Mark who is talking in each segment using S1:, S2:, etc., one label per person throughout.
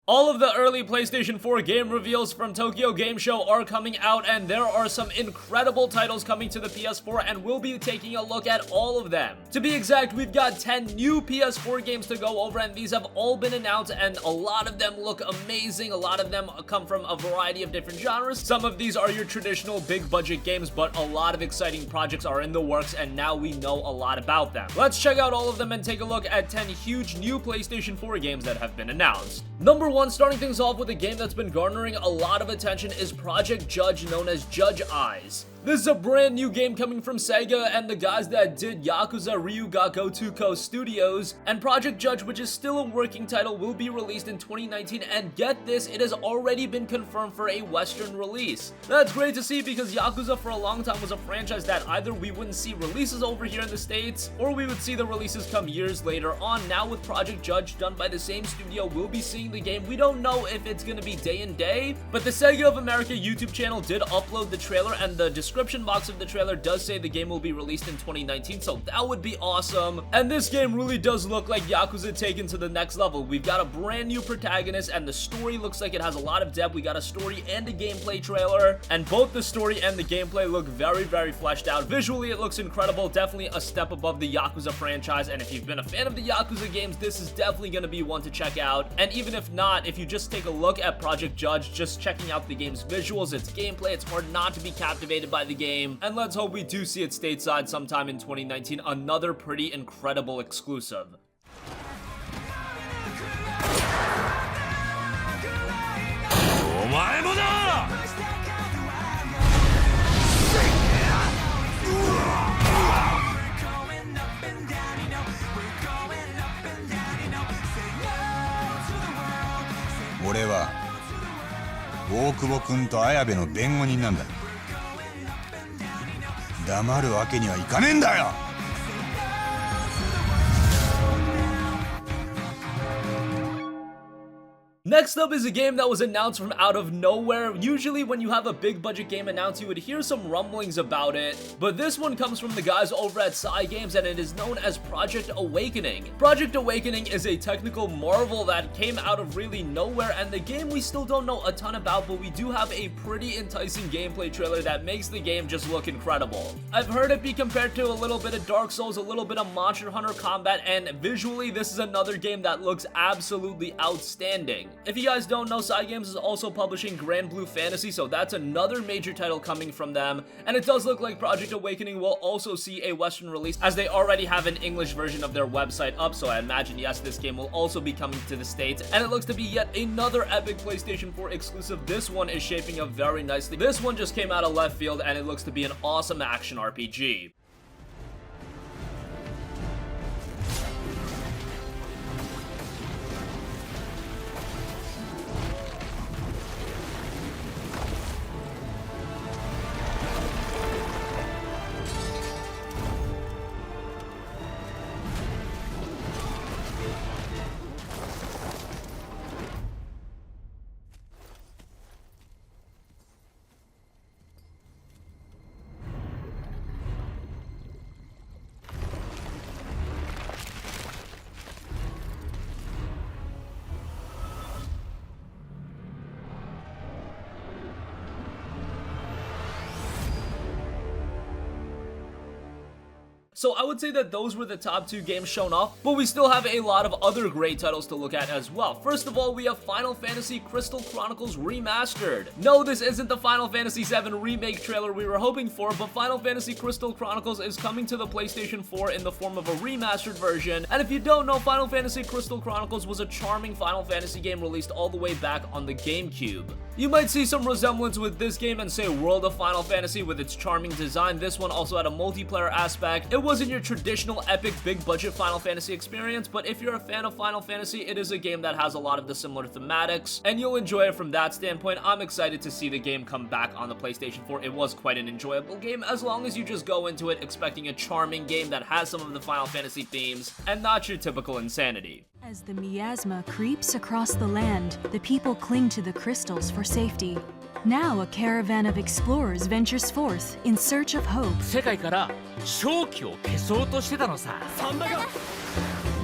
S1: All of the early PlayStation 4 game reveals from Tokyo Game Show are coming out, and there are some incredible titles coming to the PS4, and we'll be taking a look at all of them. To be exact, we've got 10 new PS4 games to go over, and these have all been announced, and a lot of them look amazing. A lot of them come from a variety of different genres. Some of these are your traditional big budget games, but a lot of exciting projects are in the works, and now we know a lot about them. Let's check out all of them and take a look at 10 huge new PlayStation 4 games that have been announced. Number 1, starting things off with a game that's been garnering a lot of attention, is Project Judge, known as Judge Eyes. This is a brand new game coming from Sega and the guys that did Yakuza Ryuga Gotoku Studios, and Project Judge, which is still a working title, will be released in 2019, and get this, it has already been confirmed for a Western release. That's great to see, because Yakuza for a long time was a franchise that either we wouldn't see releases over here in the States, or we would see the releases come years later on. Now with Project Judge, done by the same studio, we'll be seeing the game. We don't know if it's gonna be day and day, but the Sega of America YouTube channel did upload the trailer, and the description box of the trailer does say the game will be released in 2019, so that would be awesome. And this game really does look like Yakuza taken to the next level. We've got a brand new protagonist, and the story looks like it has a lot of depth. We got a story and a gameplay trailer, and both the story and the gameplay look very, very fleshed out. Visually, it looks incredible, definitely a step above the Yakuza franchise, and if you've been a fan of the Yakuza games, this is definitely going to be one to check out. And even if not, if you just take a look at Project Judge, just checking out the game's visuals, its gameplay, it's hard not to be captivated by the game. And let's hope we do see it stateside sometime in 2019, another pretty incredible exclusive. Next up is a game that was announced from out of nowhere. Usually when you have a big budget game announced, you would hear some rumblings about it, but this one comes from the guys over at Games, and it is known as Project Awakening. Project Awakening is a technical marvel that came out of really nowhere, and the game we still don't know a ton about, but we do have a pretty enticing gameplay trailer that makes the game just look incredible. I've heard it be compared to a little bit of Dark Souls, a little bit of Monster Hunter combat, and visually this is another game that looks absolutely outstanding. If you guys don't know, Games is also publishing Grand Blue Fantasy, so that's another major title coming from them, and it does look like Project Awakening will also see a Western release, as they already have an English version of their website up, so I imagine, yes, this game will also be coming to the States, and it looks to be yet another epic PlayStation 4 exclusive. This one is shaping up very nicely. This one just came out of left field, and it looks to be an awesome action RPG. So I would say that those were the top 2 games shown off, but we still have a lot of other great titles to look at as well. First of all, we have Final Fantasy Crystal Chronicles Remastered. No, this isn't the Final Fantasy VII Remake trailer we were hoping for, but Final Fantasy Crystal Chronicles is coming to the PlayStation 4 in the form of a remastered version. And if you don't know, Final Fantasy Crystal Chronicles was a charming Final Fantasy game released all the way back on the GameCube. You might see some resemblance with this game and say World of Final Fantasy with its charming design. This one also had a multiplayer aspect. It wasn't your traditional epic big budget Final Fantasy experience, but if you're a fan of Final Fantasy, it is a game that has a lot of the similar thematics, and you'll enjoy it from that standpoint. I'm excited to see the game come back on the PlayStation 4. It was quite an enjoyable game, as long as you just go into it expecting a charming game that has some of the Final Fantasy themes, and not your typical insanity.
S2: As the miasma creeps across the land, the people cling to the crystals for safety. Now a caravan of explorers ventures forth in search of hope.
S3: 世界から正気を消そうとしてたのさ。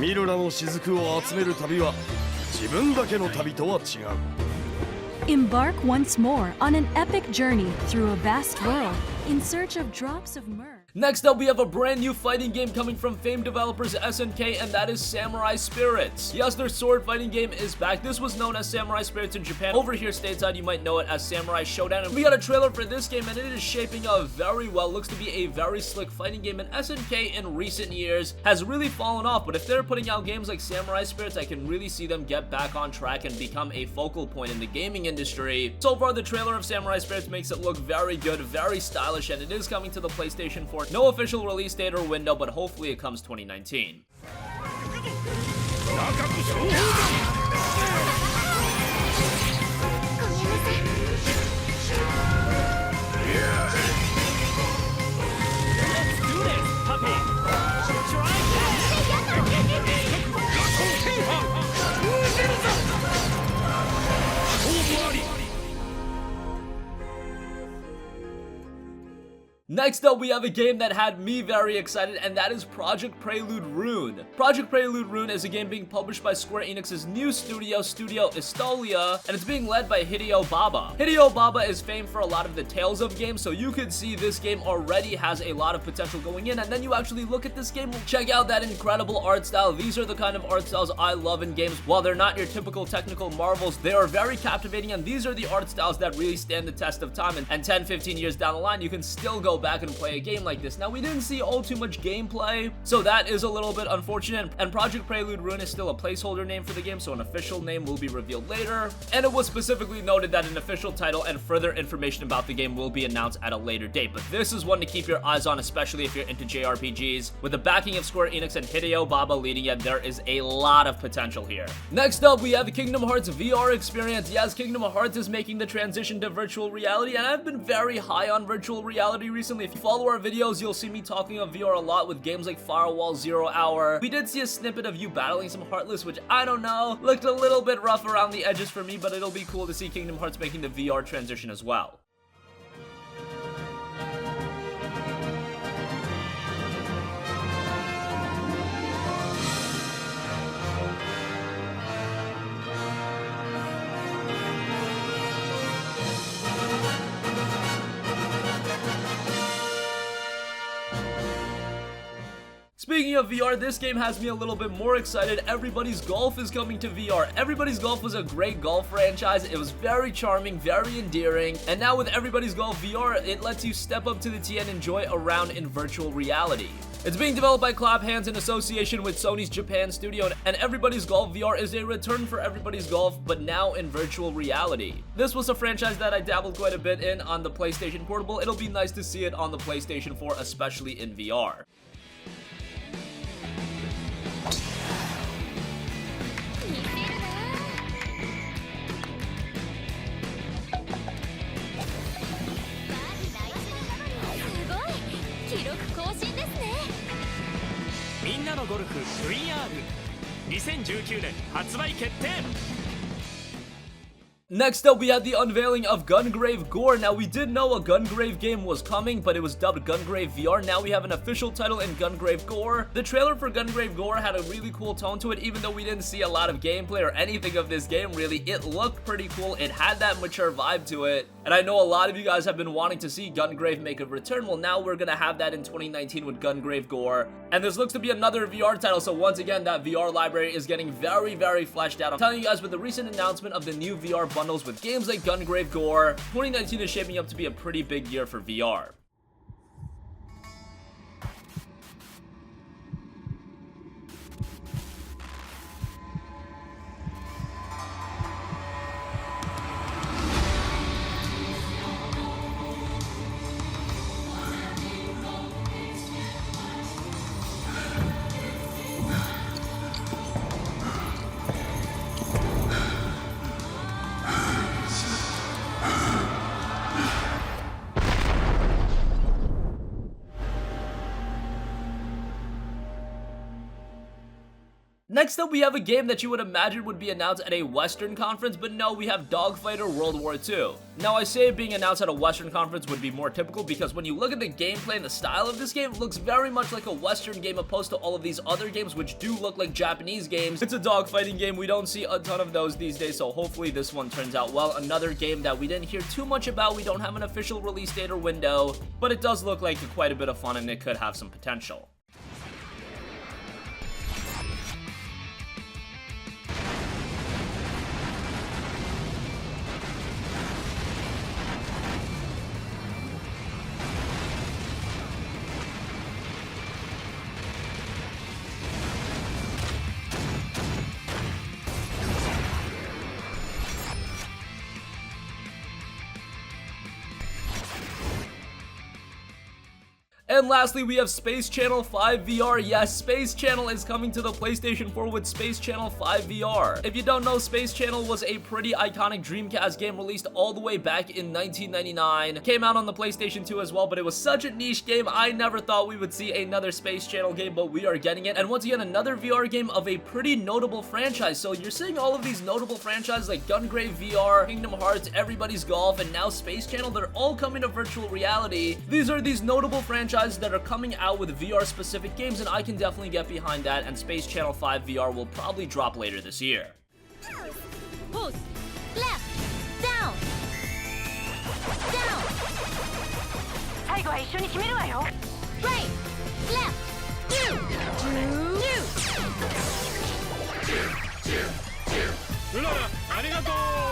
S4: ミロラの雫を集める旅は自分だけの旅とは違う。
S2: Embark once more on an epic journey through a vast world in search of drops of myrrh.
S1: Next up, we have a brand new fighting game coming from famed developers SNK, and that is Samurai Spirits. Yes, their sword fighting game is back. This was known as Samurai Spirits in Japan. Over here stateside, you might know it as Samurai Showdown. And we got a trailer for this game, and it is shaping up very well. Looks to be a very slick fighting game, and SNK in recent years has really fallen off. But if they're putting out games like Samurai Spirits, I can really see them get back on track and become a focal point in the gaming industry. So far, the trailer of Samurai Spirits makes it look very good, very stylish, and it is coming to the PlayStation 4. No official release date or window, but hopefully it comes 2019. Next up, we have a game that had me very excited, and that is Project Prelude Rune. Project Prelude Rune is a game being published by Square Enix's new studio, Studio Estolia, and it's being led by Hideo Baba. Hideo Baba is famed for a lot of the Tales of games, so you could see this game already has a lot of potential going in, and then you actually look at this game, check out that incredible art style. These are the kind of art styles I love in games. While they're not your typical technical marvels, they are very captivating, and these are the art styles that really stand the test of time, and 10-15 years down the line, you can still go back and play a game like this. Now, we didn't see all too much gameplay, so that is a little bit unfortunate, and Project Prelude Rune is still a placeholder name for the game, so an official name will be revealed later, and it was specifically noted that an official title and further information about the game will be announced at a later date. But this is one to keep your eyes on, especially if you're into JRPGs. With the backing of Square Enix and Hideo Baba leading it, there is a lot of potential here. Next up, we have Kingdom Hearts VR experience. Yes, Kingdom Hearts is making the transition to virtual reality, and I've been very high on virtual reality recently. If you follow our videos, you'll see me talking of VR a lot with games like Firewall Zero Hour. We did see a snippet of you battling some Heartless, which I don't know, looked a little bit rough around the edges for me, but it'll be cool to see Kingdom Hearts making the VR transition as well. Speaking of VR, this game has me a little bit more excited. Everybody's Golf is coming to VR. Everybody's Golf was a great golf franchise. It was very charming, very endearing, and now with Everybody's Golf VR, it lets you step up to the tee and enjoy a round in virtual reality. It's being developed by Clap Hands in association with Sony's Japan studio, and Everybody's Golf VR is a return for Everybody's Golf, but now in virtual reality. This was a franchise that I dabbled quite a bit in on the PlayStation Portable. It'll be nice to see it on the PlayStation 4, especially in VR. Next up, we had the unveiling of Gungrave Gore. Now, we did know a Gungrave game was coming, but it was dubbed Gungrave VR. Now we have an official title in Gungrave Gore. The trailer for Gungrave Gore had a really cool tone to it, even though we didn't see a lot of gameplay or anything of this game, really. It looked pretty cool. It had that mature vibe to it. And I know a lot of you guys have been wanting to see Gungrave make a return. Well, now we're gonna have that in 2019 with Gungrave Gore. And this looks to be another VR title, so once again, that VR library is getting very, very fleshed out. I'm telling you guys, with the recent announcement of the new VR bundles with games like Gungrave Gore, 2019 is shaping up to be a pretty big year for VR. Next up, we have a game that you would imagine would be announced at a Western conference, but no, we have Dogfighter World War II. Now, I say it being announced at a Western conference would be more typical because when you look at the gameplay and the style of this game, it looks very much like a Western game opposed to all of these other games which do look like Japanese games. It's a dogfighting game. We don't see a ton of those these days, so hopefully this one turns out well. Another game that we didn't hear too much about. We don't have an official release date or window, but it does look like quite a bit of fun and it could have some potential. And lastly, we have Space Channel 5 VR. Yes, Space Channel is coming to the PlayStation 4 with Space Channel 5 VR. If you don't know, Space Channel was a pretty iconic Dreamcast game released all the way back in 1999. Came out on the PlayStation 2 as well, but it was such a niche game, I never thought we would see another Space Channel game, but we are getting it. And once again, another VR game of a pretty notable franchise. So you're seeing all of these notable franchises like Gungrave VR, Kingdom Hearts, Everybody's Golf, and now Space Channel. They're all coming to virtual reality. These are these notable franchises that are coming out with VR specific games, and I can definitely get behind that, and Space Channel 5 VR will probably drop later this year.
S5: Pulse. Left. Down. Down. 最後は一緒に決めるわよ。Right. Left. Two. Two.
S3: うららありがとう。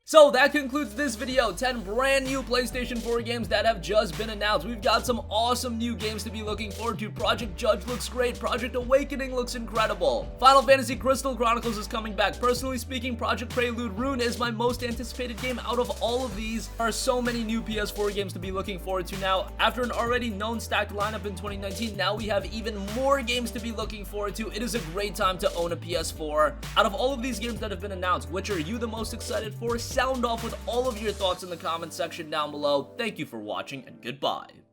S1: So that concludes this video. 10 brand new PlayStation 4 games that have just been announced. We've got some awesome new games to be looking forward to. Project Judge looks great. Project Awakening looks incredible. Final Fantasy Crystal Chronicles is coming back. Personally speaking, Project Prelude Rune is my most anticipated game out of all of these. There are so many new PS4 games to be looking forward to now. After an already known stacked lineup in 2019, now we have even more games to be looking forward to. It is a great time to own a PS4. Out of all of these games that have been announced, which are you the most excited for? Sound off with all of your thoughts in the comment section down below. Thank you for watching, and goodbye.